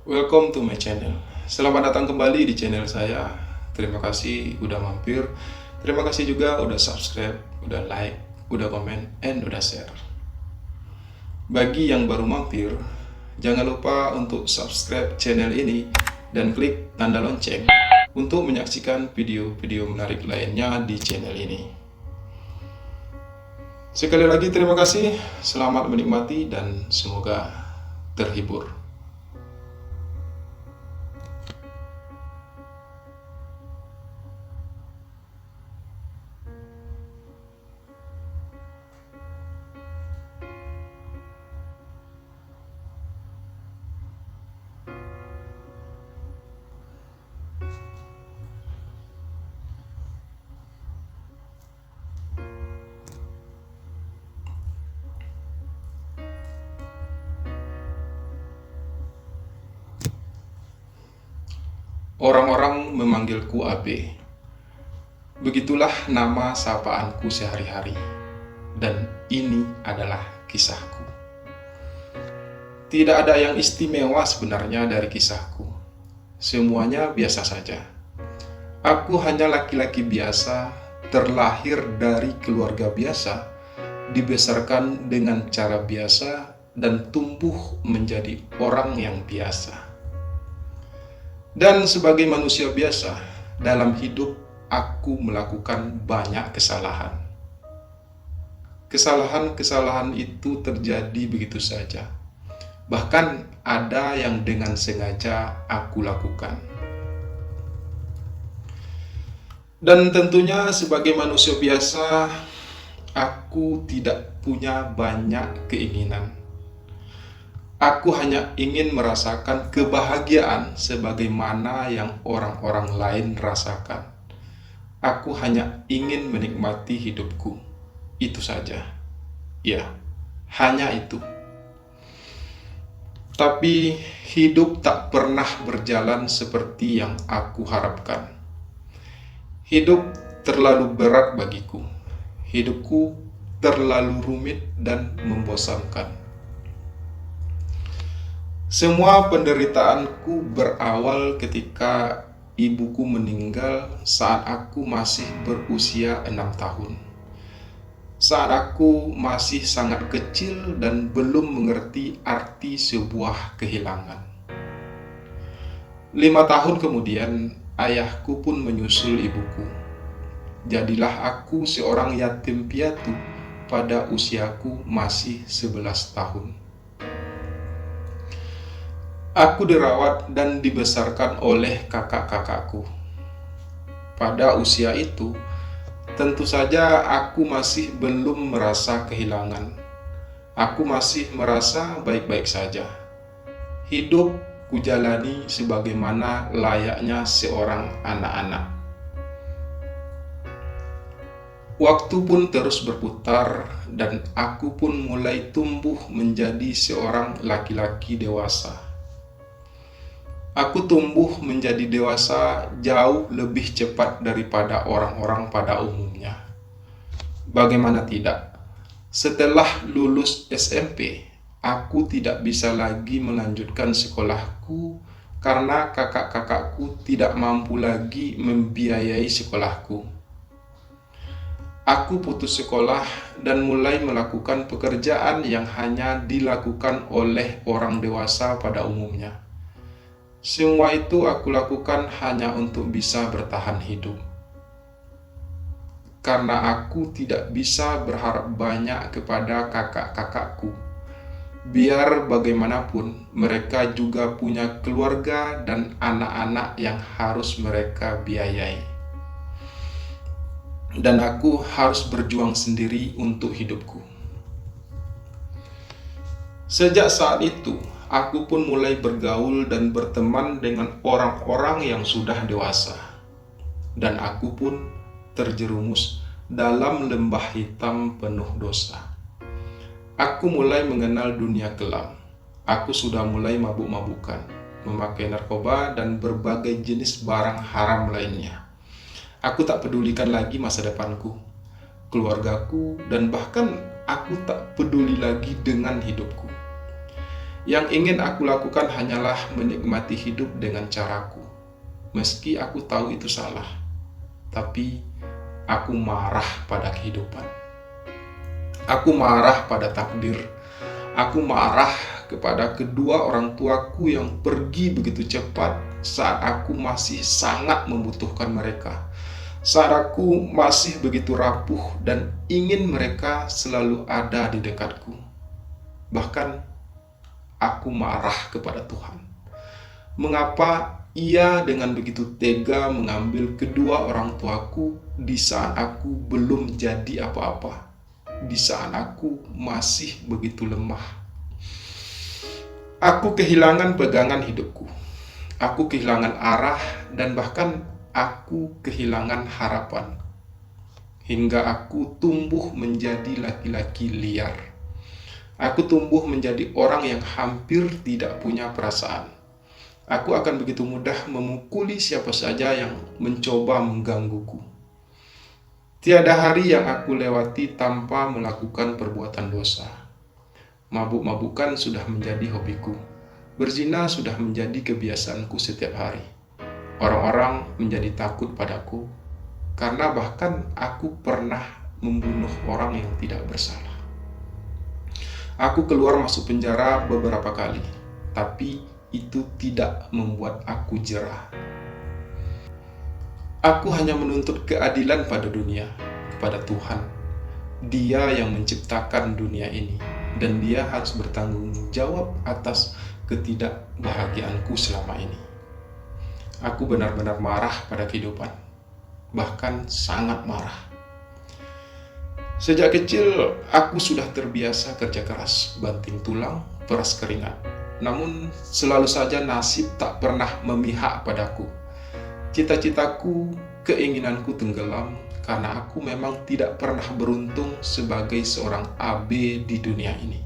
Welcome to my channel. Selamat datang kembali di channel saya. Terima kasih udah mampir. Terima kasih juga udah subscribe, udah like, udah komen, and udah share. Bagi yang baru mampir, jangan lupa untuk subscribe channel ini dan klik tanda lonceng untuk menyaksikan video-video menarik lainnya di channel ini. Sekali lagi terima kasih, selamat menikmati dan semoga terhibur. Orang-orang memanggilku AB. Begitulah nama sapaanku sehari-hari. Dan ini adalah kisahku. Tidak ada yang istimewa sebenarnya dari kisahku. Semuanya biasa saja. Aku hanya laki-laki biasa, terlahir dari keluarga biasa, dibesarkan dengan cara biasa, dan tumbuh menjadi orang yang biasa. Dan sebagai manusia biasa, dalam hidup aku melakukan banyak kesalahan. Kesalahan-kesalahan itu terjadi begitu saja. Bahkan ada yang dengan sengaja aku lakukan. Dan tentunya sebagai manusia biasa, aku tidak punya banyak keinginan. Aku hanya ingin merasakan kebahagiaan sebagaimana yang orang-orang lain rasakan. Aku hanya ingin menikmati hidupku. Itu saja. Ya, hanya itu. Tapi hidup tak pernah berjalan seperti yang aku harapkan. Hidup terlalu berat bagiku. Hidupku terlalu rumit dan membosankan. Semua penderitaanku berawal ketika ibuku meninggal saat aku masih berusia 6 tahun. Saat aku masih sangat kecil dan belum mengerti arti sebuah kehilangan. 5 tahun kemudian, ayahku pun menyusul ibuku. Jadilah aku seorang yatim piatu pada usiaku masih 11 tahun. Aku dirawat dan dibesarkan oleh kakak-kakakku. Pada usia itu, tentu saja aku masih belum merasa kehilangan. Aku masih merasa baik-baik saja. Hidup kujalani sebagaimana layaknya seorang anak-anak. Waktu pun terus berputar dan aku pun mulai tumbuh menjadi seorang laki-laki dewasa. Aku tumbuh menjadi dewasa jauh lebih cepat daripada orang-orang pada umumnya. Bagaimana tidak? Setelah lulus SMP, aku tidak bisa lagi melanjutkan sekolahku karena kakak-kakakku tidak mampu lagi membiayai sekolahku. Aku putus sekolah dan mulai melakukan pekerjaan yang hanya dilakukan oleh orang dewasa pada umumnya. Semua itu aku lakukan hanya untuk bisa bertahan hidup. Karena aku tidak bisa berharap banyak kepada kakak-kakakku. Biar bagaimanapun, mereka juga punya keluarga dan anak-anak yang harus mereka biayai. Dan aku harus berjuang sendiri untuk hidupku. Sejak saat itu, aku pun mulai bergaul dan berteman dengan orang-orang yang sudah dewasa. Dan aku pun terjerumus dalam lembah hitam penuh dosa. Aku mulai mengenal dunia kelam. Aku sudah mulai mabuk-mabukan, memakai narkoba dan berbagai jenis barang haram lainnya. Aku tak pedulikan lagi masa depanku, keluargaku, dan bahkan aku tak peduli lagi dengan hidupku. Yang ingin aku lakukan hanyalah menikmati hidup dengan caraku. Meski aku tahu itu salah, tapi aku marah pada kehidupan. Aku marah pada takdir. Aku marah kepada kedua orang tuaku yang pergi begitu cepat saat aku masih sangat membutuhkan mereka. Saat aku masih begitu rapuh dan ingin mereka selalu ada di dekatku. Bahkan aku marah kepada Tuhan. Mengapa Ia dengan begitu tega mengambil kedua orang tuaku di saat aku belum jadi apa-apa, di saat aku masih begitu lemah. Aku kehilangan pegangan hidupku. Aku kehilangan arah dan bahkan aku kehilangan harapan. Hingga aku tumbuh menjadi laki-laki liar. Aku tumbuh menjadi orang yang hampir tidak punya perasaan. Aku akan begitu mudah memukuli siapa saja yang mencoba menggangguku. Tiada hari yang aku lewati tanpa melakukan perbuatan dosa. Mabuk-mabukan sudah menjadi hobiku. Berzina sudah menjadi kebiasaanku setiap hari. Orang-orang menjadi takut padaku, karena bahkan aku pernah membunuh orang yang tidak bersalah. Aku keluar masuk penjara beberapa kali, tapi itu tidak membuat aku jerah. Aku hanya menuntut keadilan pada dunia, kepada Tuhan. Dia yang menciptakan dunia ini, dan Dia harus bertanggung jawab atas ketidakbahagiaanku selama ini. Aku benar-benar marah pada kehidupan, bahkan sangat marah. Sejak kecil, aku sudah terbiasa kerja keras, banting tulang, peras keringat. Namun selalu saja nasib tak pernah memihak padaku. Cita-citaku, keinginanku tenggelam karena aku memang tidak pernah beruntung sebagai seorang AB di dunia ini.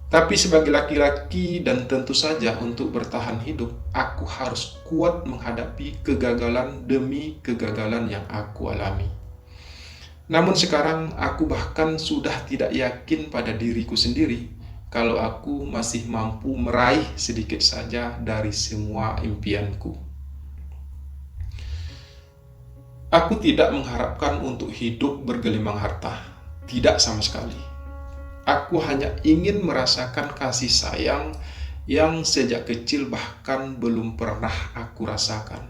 Tapi sebagai laki-laki dan tentu saja untuk bertahan hidup, aku harus kuat menghadapi kegagalan demi kegagalan yang aku alami. Namun sekarang aku bahkan sudah tidak yakin pada diriku sendiri kalau aku masih mampu meraih sedikit saja dari semua impianku. Aku tidak mengharapkan untuk hidup bergelimang harta, tidak sama sekali. Aku hanya ingin merasakan kasih sayang yang sejak kecil bahkan belum pernah aku rasakan.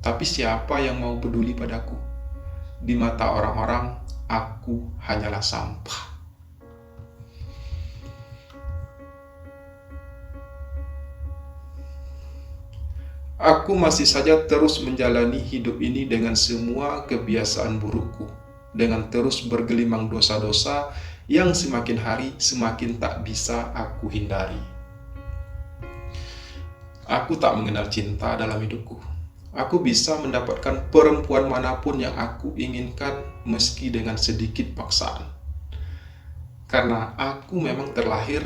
Tapi siapa yang mau peduli padaku? Di mata orang-orang, aku hanyalah sampah. Aku masih saja terus menjalani hidup ini dengan semua kebiasaan burukku, dengan terus bergelimang dosa-dosa yang semakin hari semakin tak bisa aku hindari. Aku tak mengenal cinta dalam hidupku. Aku bisa mendapatkan perempuan manapun yang aku inginkan meski dengan sedikit paksaan. Karena aku memang terlahir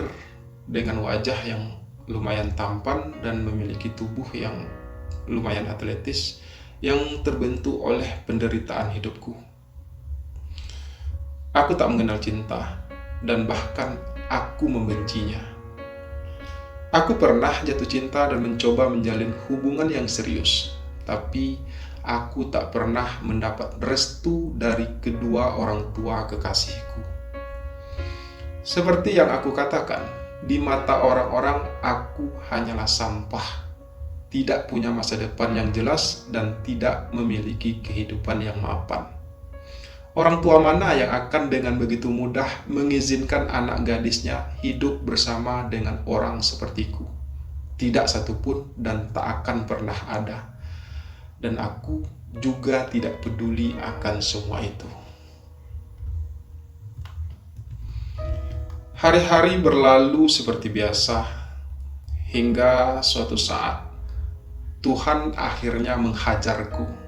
dengan wajah yang lumayan tampan dan memiliki tubuh yang lumayan atletis yang terbentuk oleh penderitaan hidupku. Aku tak mengenal cinta dan bahkan aku membencinya. Aku pernah jatuh cinta dan mencoba menjalin hubungan yang serius, tapi aku tak pernah mendapat restu dari kedua orang tua kekasihku. Seperti yang aku katakan, di mata orang-orang aku hanyalah sampah, tidak punya masa depan yang jelas dan tidak memiliki kehidupan yang mapan. Orang tua mana yang akan dengan begitu mudah mengizinkan anak gadisnya hidup bersama dengan orang sepertiku? Tidak satupun dan tak akan pernah ada. Dan aku juga tidak peduli akan semua itu. Hari-hari berlalu seperti biasa, hingga suatu saat Tuhan akhirnya menghajarku.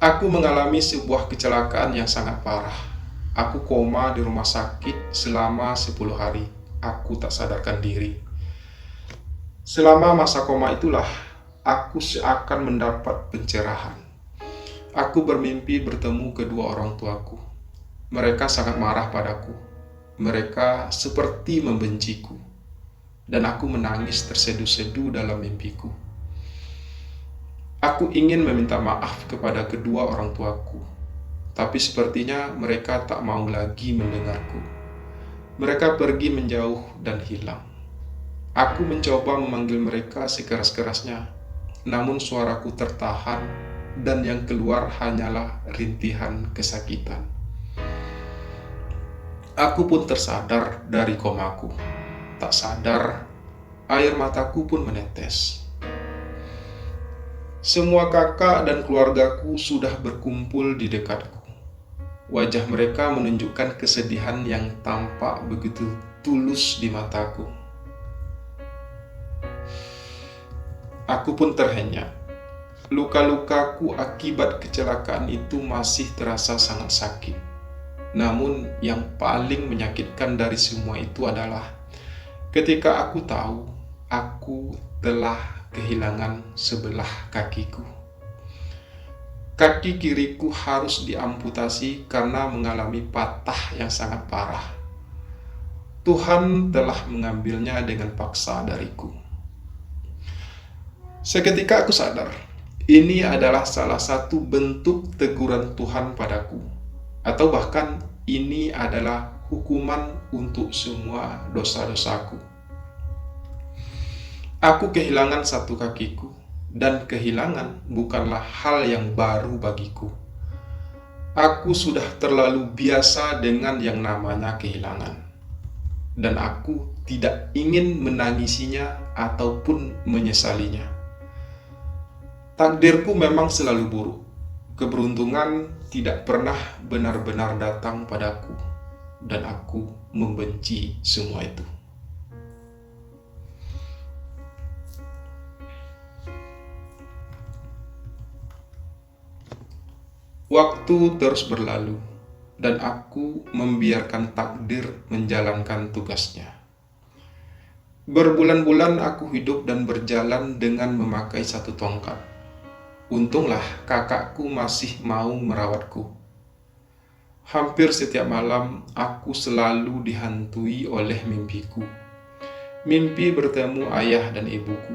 Aku mengalami sebuah kecelakaan yang sangat parah. Aku koma di rumah sakit selama 10 hari. Aku tak sadarkan diri. Selama masa koma itulah, aku seakan mendapat pencerahan. Aku bermimpi bertemu kedua orang tuaku. Mereka sangat marah padaku. Mereka seperti membenciku, dan aku menangis terseduh-seduh dalam mimpiku. Aku ingin meminta maaf kepada kedua orang tuaku, tapi sepertinya mereka tak mau lagi mendengarku. Mereka pergi menjauh dan hilang. Aku mencoba memanggil mereka sekeras-kerasnya, namun suaraku tertahan dan yang keluar hanyalah rintihan kesakitan. Aku pun tersadar dari komaku. Tak sadar, air mataku pun menetes. Semua kakak dan keluargaku sudah berkumpul di dekatku. Wajah mereka menunjukkan kesedihan yang tampak begitu tulus di mataku. Aku pun terhenyak. Luka-lukaku akibat kecelakaan itu masih terasa sangat sakit. Namun yang paling menyakitkan dari semua itu adalah ketika aku tahu aku telah kehilangan sebelah kakiku. Kaki kiriku harus diamputasi karena mengalami patah yang sangat parah. Tuhan telah mengambilnya dengan paksa dariku. Seketika aku sadar, ini adalah salah satu bentuk teguran Tuhan padaku, atau bahkan ini adalah hukuman untuk semua dosa-dosaku. Aku kehilangan satu kakiku, dan kehilangan bukanlah hal yang baru bagiku. Aku sudah terlalu biasa dengan yang namanya kehilangan, dan aku tidak ingin menangisinya ataupun menyesalinya. Takdirku memang selalu buruk. Keberuntungan tidak pernah benar-benar datang padaku, dan aku membenci semua itu. Waktu terus berlalu, dan aku membiarkan takdir menjalankan tugasnya. Berbulan-bulan aku hidup dan berjalan dengan memakai satu tongkat. Untunglah kakakku masih mau merawatku. Hampir setiap malam aku selalu dihantui oleh mimpiku. Mimpi bertemu ayah dan ibuku.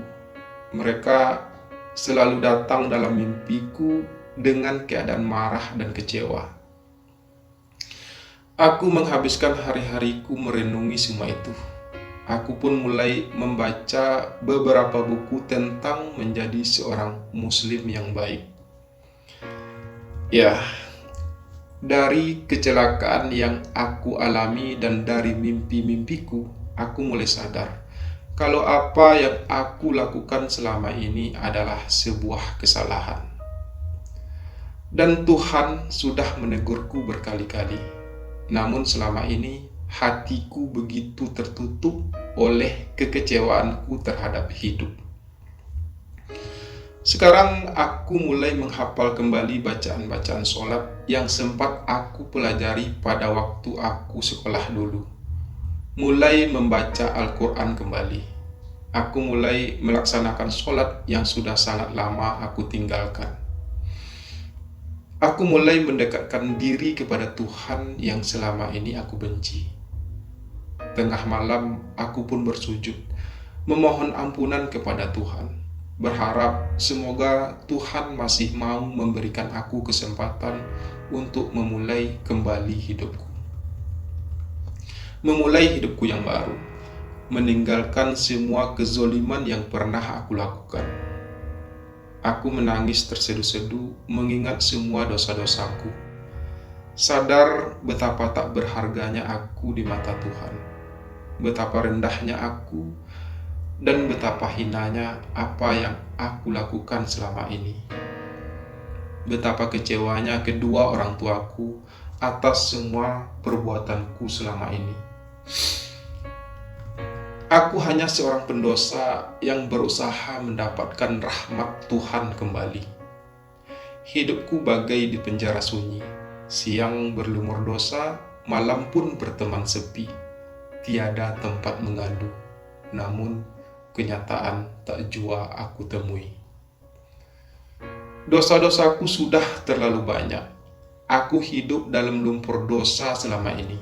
Mereka selalu datang dalam mimpiku dengan keadaan marah dan kecewa. Aku menghabiskan hari-hariku merenungi semua itu. Aku pun mulai membaca beberapa buku tentang menjadi seorang muslim yang baik. Ya, dari kecelakaan yang aku alami dan dari mimpi-mimpiku, aku mulai sadar kalau apa yang aku lakukan selama ini adalah sebuah kesalahan. Dan Tuhan sudah menegurku berkali-kali. Namun selama ini hatiku begitu tertutup oleh kekecewaanku terhadap hidup. Sekarang aku mulai menghafal kembali bacaan-bacaan sholat yang sempat aku pelajari pada waktu aku sekolah dulu. Mulai membaca Al-Quran kembali. Aku mulai melaksanakan sholat yang sudah sangat lama aku tinggalkan. Aku mulai mendekatkan diri kepada Tuhan yang selama ini aku benci. Tengah malam aku pun bersujud, memohon ampunan kepada Tuhan, berharap semoga Tuhan masih mau memberikan aku kesempatan untuk memulai kembali hidupku. Memulai hidupku yang baru, meninggalkan semua kezoliman yang pernah aku lakukan. Aku menangis terseduh-seduh mengingat semua dosa-dosaku. Sadar betapa tak berharganya aku di mata Tuhan. Betapa rendahnya aku dan betapa hinanya apa yang aku lakukan selama ini. Betapa kecewanya kedua orang tuaku atas semua perbuatanku selama ini. Aku hanya seorang pendosa yang berusaha mendapatkan rahmat Tuhan kembali. Hidupku bagai di penjara sunyi. Siang berlumur dosa, malam pun berteman sepi. Tiada tempat mengadu. Namun, kenyataan tak jua aku temui. Dosa-dosaku sudah terlalu banyak. Aku hidup dalam lumpur dosa selama ini.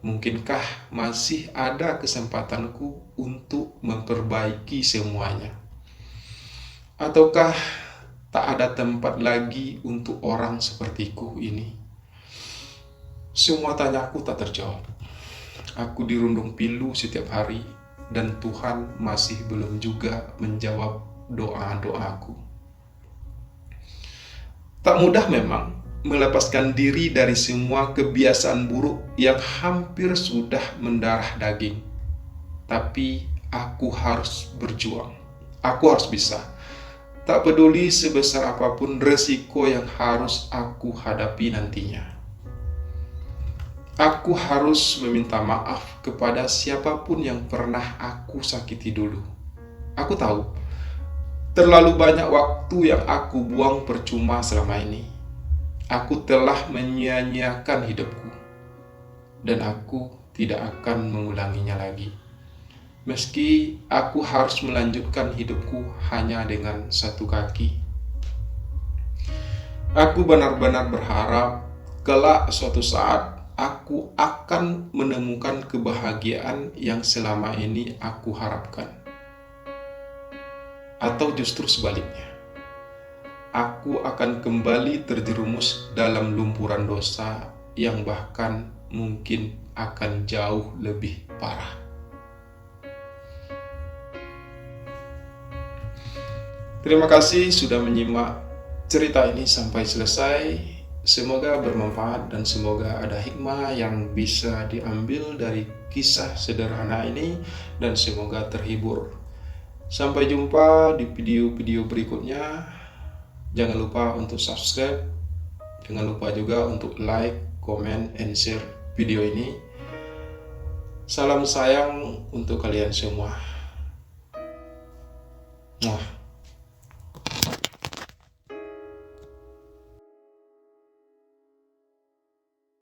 Mungkinkah masih ada kesempatanku untuk memperbaiki semuanya? Ataukah tak ada tempat lagi untuk orang sepertiku ini? Semua tanyaku tak terjawab. Aku dirundung pilu setiap hari, dan Tuhan masih belum juga menjawab doa-doaku. Tak mudah memang melepaskan diri dari semua kebiasaan buruk yang hampir sudah mendarah daging. Tapi aku harus berjuang. Aku harus bisa. Tak peduli sebesar apapun resiko yang harus aku hadapi nantinya. Aku harus meminta maaf kepada siapapun yang pernah aku sakiti dulu. Aku tahu, terlalu banyak waktu yang aku buang percuma selama ini. Aku telah menyia-nyiakan hidupku, dan aku tidak akan mengulanginya lagi. Meski aku harus melanjutkan hidupku hanya dengan satu kaki. Aku benar-benar berharap kelak suatu saat aku akan menemukan kebahagiaan yang selama ini aku harapkan. Atau justru sebaliknya, aku akan kembali terjerumus dalam lumpuran dosa yang bahkan mungkin akan jauh lebih parah. Terima kasih sudah menyimak cerita ini sampai selesai. Semoga bermanfaat dan semoga ada hikmah yang bisa diambil dari kisah sederhana ini, dan semoga terhibur. Sampai jumpa di video-video berikutnya. Jangan lupa untuk subscribe. Jangan lupa juga untuk like, comment, and share video ini. Salam sayang untuk kalian semua. Muah.